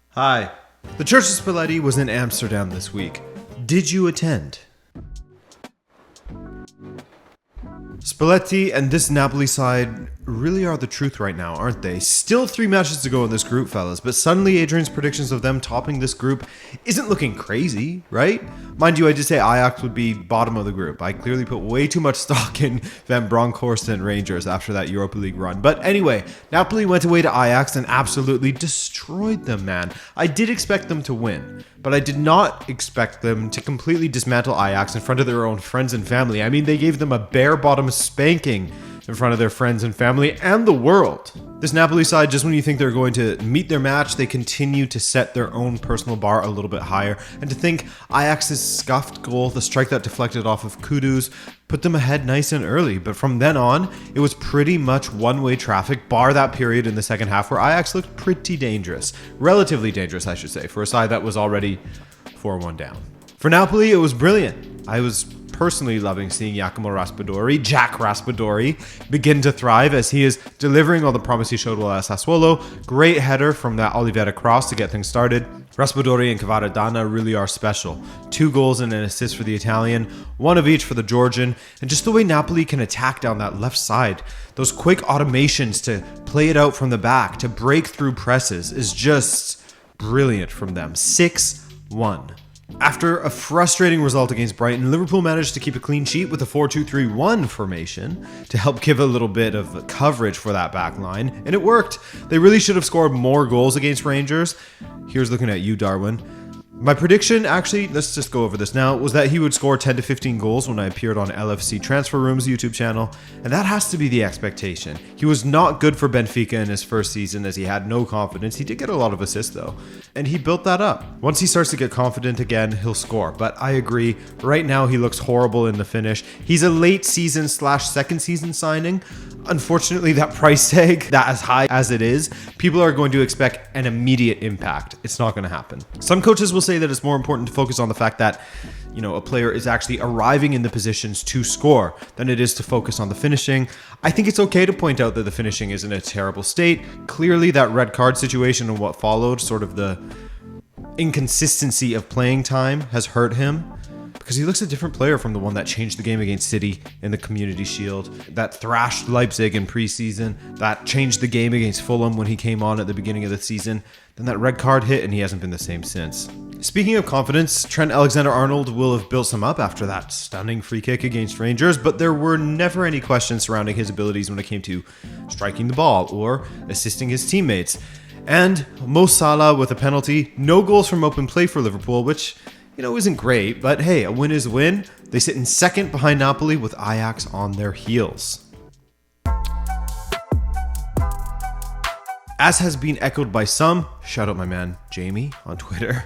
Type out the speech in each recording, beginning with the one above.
Hi. The Church of Spalletti was in Amsterdam this week. Did you attend? Spalletti and this Napoli side really are the truth right now, aren't they? Still 3 matches to go in this group, fellas, but suddenly Adrian's predictions of them topping this group isn't looking crazy, right? Mind you, I did say Ajax would be bottom of the group. I clearly put way too much stock in Van Bronckhorst and Rangers after that Europa League run. But anyway, Napoli went away to Ajax and absolutely destroyed them, man. I did expect them to win, but I did not expect them to completely dismantle Ajax in front of their own friends and family. I mean, they gave them a bare-bottom spanking in front of their friends and family and the world. This Napoli side, just when you think they're going to meet their match, they continue to set their own personal bar a little bit higher. And to think Ajax's scuffed goal, the strike that deflected off of Kudus, put them ahead nice and early. But from then on, it was pretty much one-way traffic, bar that period in the second half where Ajax looked pretty dangerous. Relatively dangerous, I should say, for a side that was already 4-1 down. For Napoli, it was brilliant. I was personally loving seeing Jack Raspadori, begin to thrive as he is delivering all the promise he showed while at Sassuolo. Great header from that Oliveira cross to get things started. Raspadori and Kvaradana really are special. 2 goals and an assist for the Italian, 1 of each for the Georgian, and just the way Napoli can attack down that left side. Those quick automations to play it out from the back, to break through presses is just brilliant from them. 6-1. After a frustrating result against Brighton, Liverpool managed to keep a clean sheet with a 4-2-3-1 formation to help give a little bit of coverage for that back line, and it worked. They really should have scored more goals against Rangers. Here's looking at you, Darwin. My prediction, actually, let's just go over this now, was that he would score 10 to 15 goals when I appeared on LFC Transfer Room's YouTube channel, and that has to be the expectation. He was not good for Benfica in his first season as he had no confidence. He did get a lot of assists though, and he built that up. Once he starts to get confident again, he'll score, but I agree, right now he looks horrible in the finish. He's a late season / second season signing. Unfortunately, that price tag, that as high as it is, people are going to expect an immediate impact. It's not going to happen. Some coaches will say that it's more important to focus on the fact that, a player is actually arriving in the positions to score than it is to focus on the finishing. I think it's okay to point out that the finishing is in a terrible state. Clearly, that red card situation and what followed, sort of the inconsistency of playing time, has hurt him. Because he looks a different player from the one that changed the game against City in the Community Shield, that thrashed Leipzig in preseason, that changed the game against Fulham when he came on at the beginning of the season. Then that red card hit and he hasn't been the same since. Speaking of confidence, Trent Alexander-Arnold will have built some up after that stunning free kick against Rangers, but there were never any questions surrounding his abilities when it came to striking the ball or assisting his teammates. And Mo Salah with a penalty, no goals from open play for Liverpool, which isn't great, but hey, a win is a win. They sit in second behind Napoli with Ajax on their heels. As has been echoed by some, shout out my man Jamie on Twitter.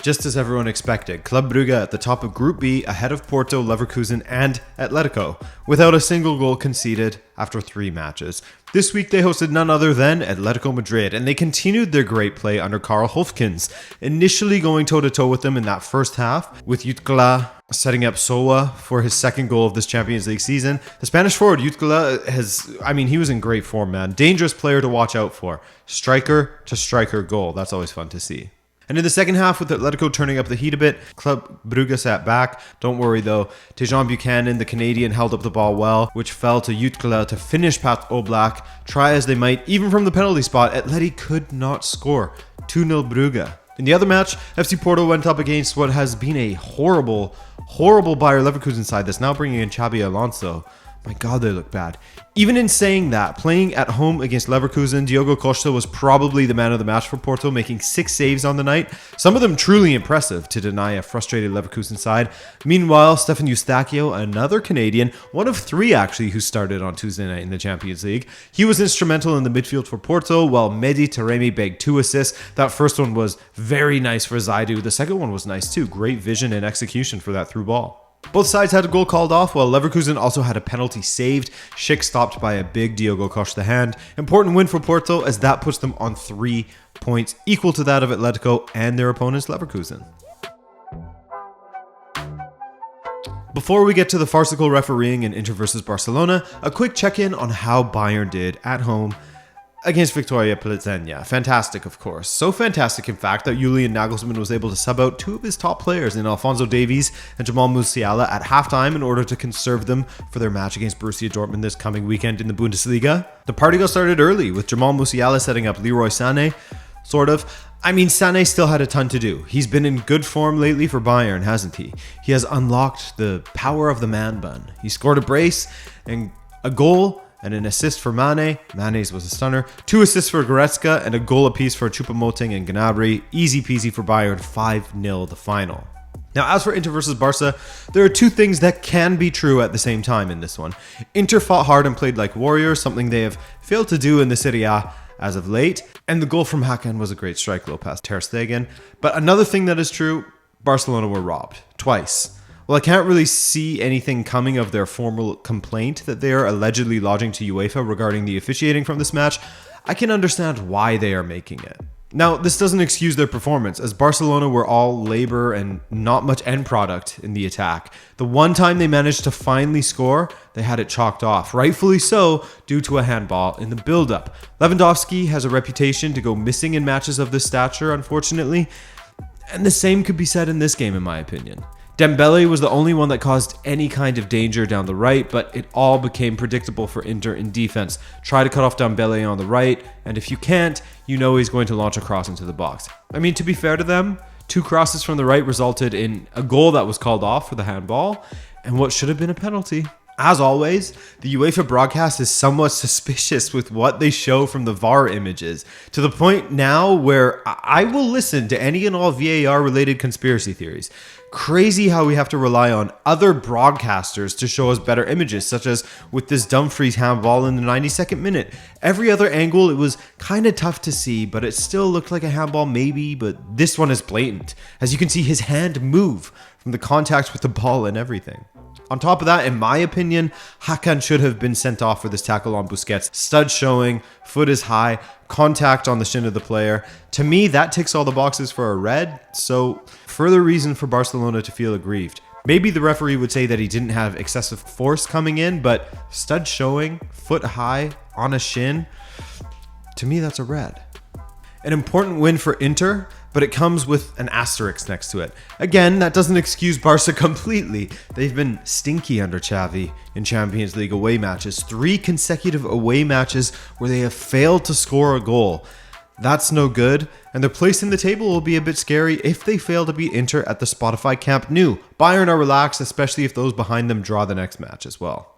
Just as everyone expected, Club Brugge at the top of Group B ahead of Porto, Leverkusen and Atletico, without a single goal conceded after 3 matches. This week they hosted none other than Atletico Madrid, and they continued their great play under Karl Hofkins, initially going toe-to-toe with them in that first half, with Jutkala setting up Sowa for his second goal of this Champions League season. The Spanish forward, Jutkala, he was in great form, man. Dangerous player to watch out for. Striker to striker goal. That's always fun to see. And in the second half, with Atletico turning up the heat a bit, Club Brugge sat back. Don't worry though, Tejan Buchanan, the Canadian, held up the ball well, which fell to Jutkala to finish Pat Oblak. Try as they might, even from the penalty spot, Atleti could not score. 2-0 Brugge. In the other match, FC Porto went up against what has been a horrible Bayer Leverkusen side that's now bringing in Xabi Alonso. My God, they look bad. Even in saying that, playing at home against Leverkusen, Diogo Costa was probably the man of the match for Porto, making 6 saves on the night. Some of them truly impressive to deny a frustrated Leverkusen side. Meanwhile, Stefan Eustachio, another Canadian, one of 3 actually who started on Tuesday night in the Champions League. He was instrumental in the midfield for Porto, while Mehdi Taremi bagged 2 assists. That first one was very nice for Zaidu. The second one was nice too. Great vision and execution for that through ball. Both sides had a goal called off, while Leverkusen also had a penalty saved. Schick stopped by a big Diogo Costa hand. Important win for Porto, as that puts them on 3 points, equal to that of Atletico and their opponents Leverkusen. Before we get to the farcical refereeing in Inter versus Barcelona, a quick check-in on how Bayern did at home against Victoria Plzeňa. Fantastic, of course. So fantastic, in fact, that Julian Nagelsmann was able to sub out two of his top players in Alphonso Davies and Jamal Musiala at halftime in order to conserve them for their match against Borussia Dortmund this coming weekend in the Bundesliga. The party got started early, with Jamal Musiala setting up Leroy Sané, sort of. I mean, Sané still had a ton to do. He's been in good form lately for Bayern, hasn't he? He has unlocked the power of the man bun. He scored a brace and a goal and an assist for Mane. Mane's was a stunner. 2 assists for Goretzka and a goal apiece for Choupo-Moting and Gnabry. Easy peasy for Bayern, 5-0 the final. Now, as for Inter versus Barca, there are two things that can be true at the same time in this one. Inter fought hard and played like warriors, something they have failed to do in the Serie A as of late. And the goal from Hakan was a great strike, low past Ter Stegen. But another thing that is true, Barcelona were robbed. Twice. Well, I can't really see anything coming of their formal complaint that they are allegedly lodging to UEFA regarding the officiating from this match. I can understand why they are making it. Now, this doesn't excuse their performance, as Barcelona were all labor and not much end product in the attack. The one time they managed to finally score, they had it chalked off, rightfully so, due to a handball in the build-up. Lewandowski has a reputation to go missing in matches of this stature, unfortunately, and the same could be said in this game, in my opinion. Dembele was the only one that caused any kind of danger down the right, but it all became predictable for Inter in defense. Try to cut off Dembele on the right, and if you can't, you know he's going to launch a cross into the box. I mean, to be fair to them, 2 crosses from the right resulted in a goal that was called off for the handball, and what should have been a penalty. As always, the UEFA broadcast is somewhat suspicious with what they show from the VAR images, to the point now where I will listen to any and all VAR-related conspiracy theories. Crazy how we have to rely on other broadcasters to show us better images, such as with this Dumfries handball in the 92nd minute. Every other angle, it was kind of tough to see, but it still looked like a handball maybe, but this one is blatant, as you can see his hand move from the contact with the ball and everything. On top of that, in my opinion, Hakan should have been sent off for this tackle on Busquets. Stud showing, foot is high, contact on the shin of the player. To me, that ticks all the boxes for a red, so further reason for Barcelona to feel aggrieved. Maybe the referee would say that he didn't have excessive force coming in, but stud showing, foot high, on a shin, to me that's a red. An important win for Inter, but it comes with an asterisk next to it. Again, that doesn't excuse Barca completely. They've been stinky under Xavi in Champions League away matches. 3 consecutive away matches where they have failed to score a goal. That's no good, and their place in the table will be a bit scary if they fail to beat Inter at the Spotify Camp Nou. Bayern are relaxed, especially if those behind them draw the next match as well.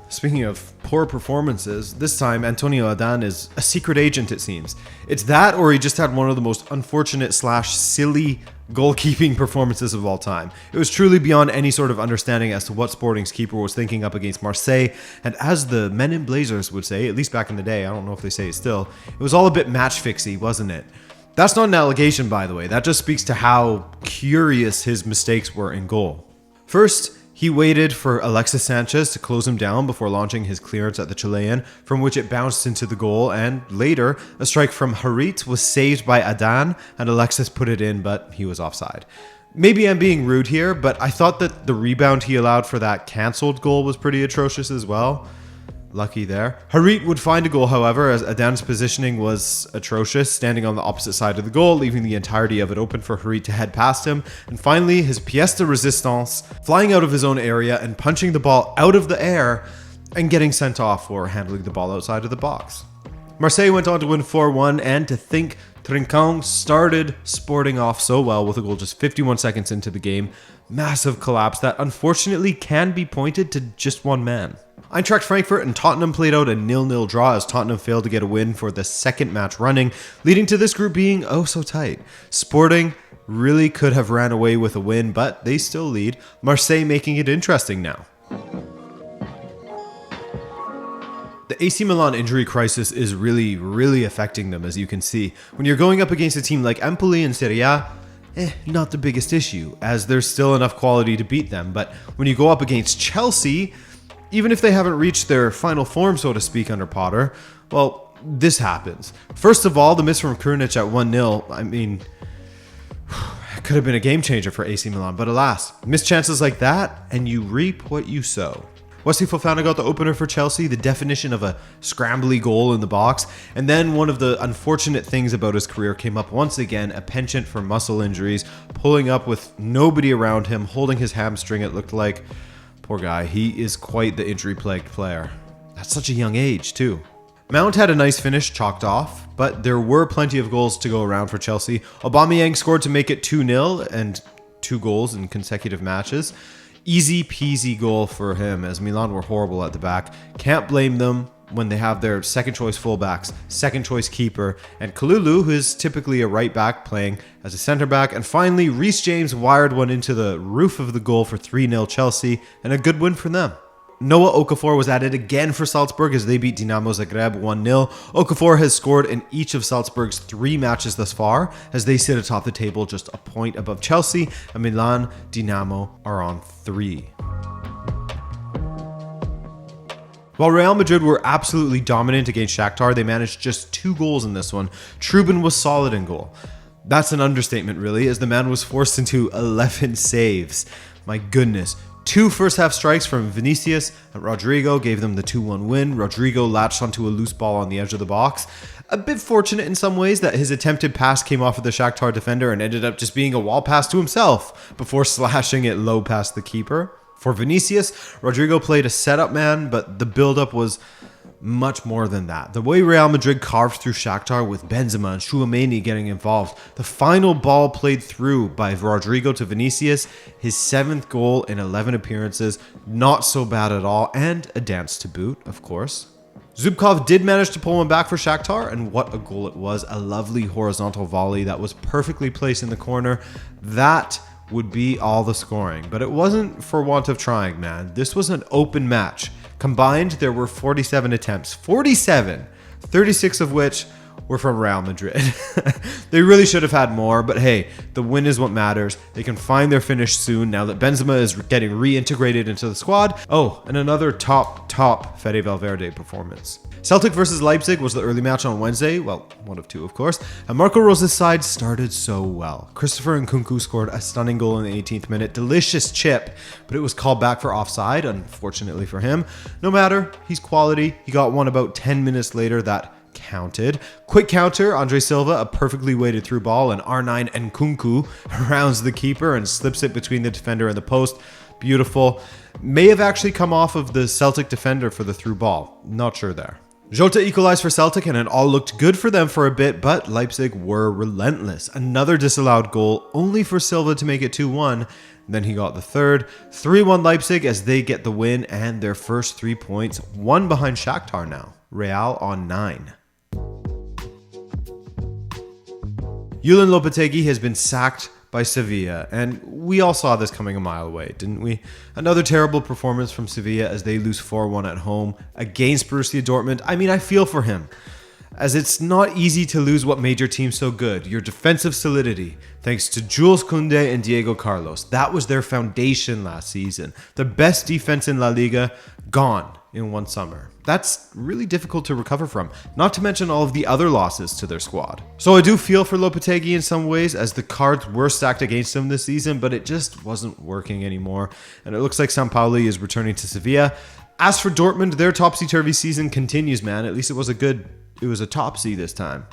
Speaking of poor performances, this time Antonio Adan is a secret agent, it seems. It's that, or he just had one of the most unfortunate / silly goalkeeping performances of all time. It was truly beyond any sort of understanding as to what Sporting's keeper was thinking up against Marseille, and as the men in blazers would say, at least back in the day, I don't know if they say it still, it was all a bit match fixy, wasn't it? That's not an allegation, by the way. That just speaks to how curious his mistakes were in goal. First, he waited for Alexis Sanchez to close him down before launching his clearance at the Chilean, from which it bounced into the goal, and later, a strike from Harit was saved by Adan, and Alexis put it in, but he was offside. Maybe I'm being rude here, but I thought that the rebound he allowed for that cancelled goal was pretty atrocious as well. Lucky there. Harit would find a goal, however, as Adan's positioning was atrocious, standing on the opposite side of the goal, leaving the entirety of it open for Harit to head past him. And finally, his pièce de résistance, flying out of his own area and punching the ball out of the air and getting sent off for handling the ball outside of the box. Marseille went on to win 4-1, and to think Trincão started Sporting off so well with a goal just 51 seconds into the game. Massive collapse that unfortunately can be pointed to just one man. Eintracht Frankfurt and Tottenham played out a 0-0 draw as Tottenham failed to get a win for the second match running, leading to this group being oh so tight. Sporting really could have ran away with a win, but they still lead, Marseille making it interesting now. The AC Milan injury crisis is really affecting them, as you can see. When you're going up against a team like Empoli in Serie A, not the biggest issue, as there's still enough quality to beat them. But when you go up against Chelsea, even if they haven't reached their final form, so to speak, under Potter, well, this happens. First of all, the miss from Krunic at 1-0, I mean, it could have been a game changer for AC Milan, but alas, miss chances like that, and you reap what you sow. Wesley Fofana got the opener for Chelsea, the definition of a scrambly goal in the box. And then one of the unfortunate things about his career came up once again, a penchant for muscle injuries, pulling up with nobody around him, holding his hamstring, it looked like. Poor guy, he is quite the injury-plagued player. At such a young age, too. Mount had a nice finish, chalked off, but there were plenty of goals to go around for Chelsea. Aubameyang scored to make it 2-0 and 2 goals in consecutive matches. Easy peasy goal for him, as Milan were horrible at the back. Can't blame them when they have their second choice fullbacks, second choice keeper, and Calhanoglu, who is typically a right back, playing as a center back. And finally, Reece James wired one into the roof of the goal for 3-0 Chelsea, and a good win for them. Noah Okafor was added again for Salzburg as they beat Dinamo Zagreb 1-0. Okafor has scored in each of Salzburg's 3 matches thus far, as they sit atop the table just a point above Chelsea, and Milan, Dinamo are on 3. While Real Madrid were absolutely dominant against Shakhtar, they managed just 2 goals in this one. Trubin was solid in goal. That's an understatement, really, as the man was forced into 11 saves. My goodness. 2 first-half strikes from Vinicius and Rodrigo gave them the 2-1 win. Rodrigo latched onto a loose ball on the edge of the box. A bit fortunate in some ways that his attempted pass came off of the Shakhtar defender and ended up just being a wall pass to himself before slashing it low past the keeper. For Vinicius, Rodrigo played a setup man, but the build-up was much more than that. The way Real Madrid carved through Shakhtar with Benzema and Tchouaméni getting involved, the final ball played through by Rodrigo to Vinicius, his 7th goal in 11 appearances, not so bad at all, and a dance to boot, of course. Zubkov did manage to pull one back for Shakhtar, and what a goal it was. A lovely horizontal volley that was perfectly placed in the corner. That would be all the scoring, but it wasn't for want of trying, man. This was an open match. Combined, there were 47 attempts. 47! 36 of which were from Real Madrid. They really should have had more, but hey, the win is what matters. They can find their finish soon now that Benzema is getting reintegrated into the squad. Oh, and another top Fede Valverde performance. Celtic versus Leipzig was the early match on Wednesday. Well, one of 2, of course. And Marco Rosa's side started so well. Christopher Nkunku scored a stunning goal in the 18th minute. Delicious chip, but it was called back for offside, unfortunately for him. No matter, he's quality. He got one about 10 minutes later that counted. Quick counter, Andre Silva, a perfectly weighted through ball, and R9 Nkunku rounds the keeper and slips it between the defender and the post. Beautiful. May have actually come off of the Celtic defender for the through ball. Not sure there. Jota equalized for Celtic and it all looked good for them for a bit, but Leipzig were relentless. Another disallowed goal, only for Silva to make it 2-1. Then he got the third. 3-1 Leipzig as they get the win and their first 3 points, 1 behind Shakhtar now. Real on 9. Julen Lopetegui has been sacked by Sevilla, and we all saw this coming a mile away, didn't we? Another terrible performance from Sevilla as they lose 4-1 at home against Borussia Dortmund. I mean, I feel for him, as it's not easy to lose what made your team so good. Your defensive solidity, thanks to Jules Koundé and Diego Carlos. That was their foundation last season. The best defense in La Liga, gone in one summer. That's really difficult to recover from, not to mention all of the other losses to their squad. So I do feel for Lopetegui in some ways, as the cards were stacked against him this season, but it just wasn't working anymore. And it looks like Sampaoli is returning to Sevilla. As for Dortmund, their topsy-turvy season continues, man. At least it was a topsy this time.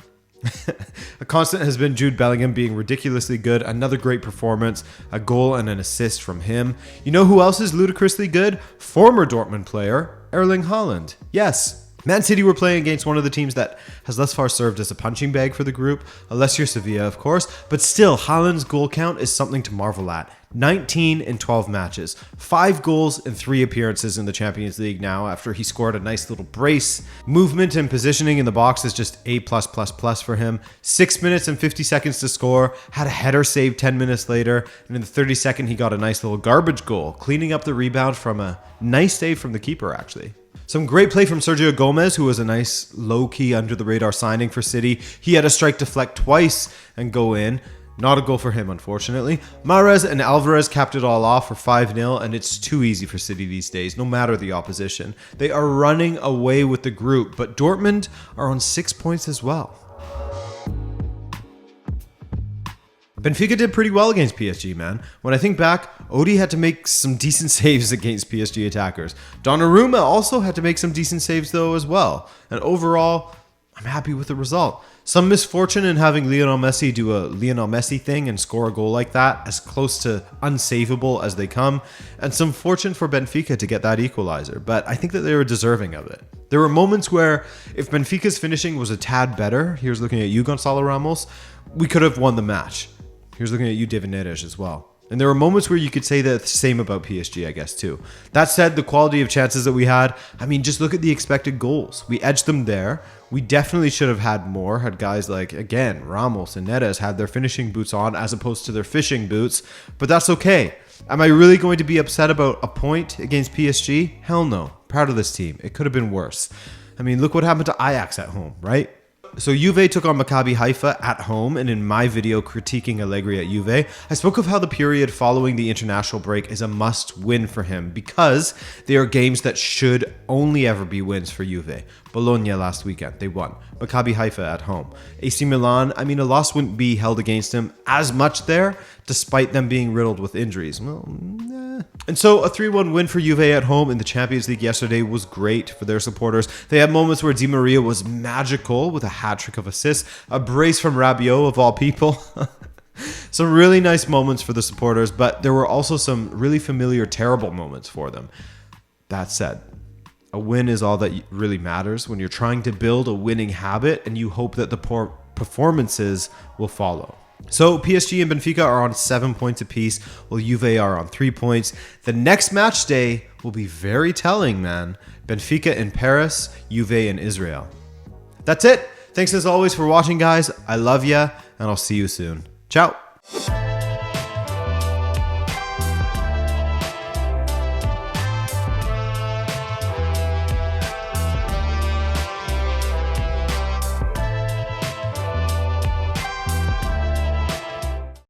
A constant has been Jude Bellingham being ridiculously good. Another great performance, a goal and an assist from him. You know who else is ludicrously good? Former Dortmund player, Erling Haaland. Yes, Man City were playing against one of the teams that has thus far served as a punching bag for the group, unless you're Sevilla, of course. But still, Haaland's goal count is something to marvel at. 19 in 12 matches, 5 goals and 3 appearances in the Champions League now after he scored a nice little brace. Movement and positioning in the box is just A+++ for him. 6 minutes and 50 seconds to score, had a header saved 10 minutes later, and in the 32nd he got a nice little garbage goal, cleaning up the rebound from a nice save from the keeper actually. Some great play from Sergio Gomez, who was a nice low-key under-the-radar signing for City. He had a strike deflect twice and go in. Not a goal for him, unfortunately. Mahrez and Alvarez capped it all off for 5-0, and it's too easy for City these days, no matter the opposition. They are running away with the group, but Dortmund are on 6 points as well. Benfica did pretty well against PSG, man. When I think back, Odi had to make some decent saves against PSG attackers. Donnarumma also had to make some decent saves though as well. And overall, I'm happy with the result. Some misfortune in having Lionel Messi do a Lionel Messi thing and score a goal like that, as close to unsavable as they come, and some fortune for Benfica to get that equalizer, but I think that they were deserving of it. There were moments where if Benfica's finishing was a tad better, here's looking at you, Gonçalo Ramos, we could have won the match. Here's looking at you, David Neres, as well. And there were moments where you could say the same about PSG, I guess, too. That said, the quality of chances that we had, I mean, just look at the expected goals. We edged them there. We definitely should have had more, had guys like, again, Ramos and Neres had their finishing boots on as opposed to their fishing boots, but that's okay. Am I really going to be upset about a point against PSG? Hell no. Proud of this team. It could have been worse. I mean, look what happened to Ajax at home, right? So Juve took on Maccabi Haifa at home, and in my video critiquing Allegri at Juve, I spoke of how the period following the international break is a must-win for him because they are games that should only ever be wins for Juve. Bologna last weekend, they won. Maccabi Haifa at home. AC Milan, I mean, a loss wouldn't be held against him as much there, despite them being riddled with injuries. Well, And so a 3-1 win for Juve at home in the Champions League yesterday was great for their supporters. They had moments where Di Maria was magical with a hat-trick of assists, a brace from Rabiot of all people. Some really nice moments for the supporters, but there were also some really familiar terrible moments for them. That said, a win is all that really matters when you're trying to build a winning habit and you hope that the poor performances will follow. So PSG and Benfica are on 7 points apiece, while Juve are on 3 points. The next match day will be very telling, man. Benfica in Paris, Juve in Israel. That's it. Thanks as always for watching, guys. I love ya, and I'll see you soon. Ciao.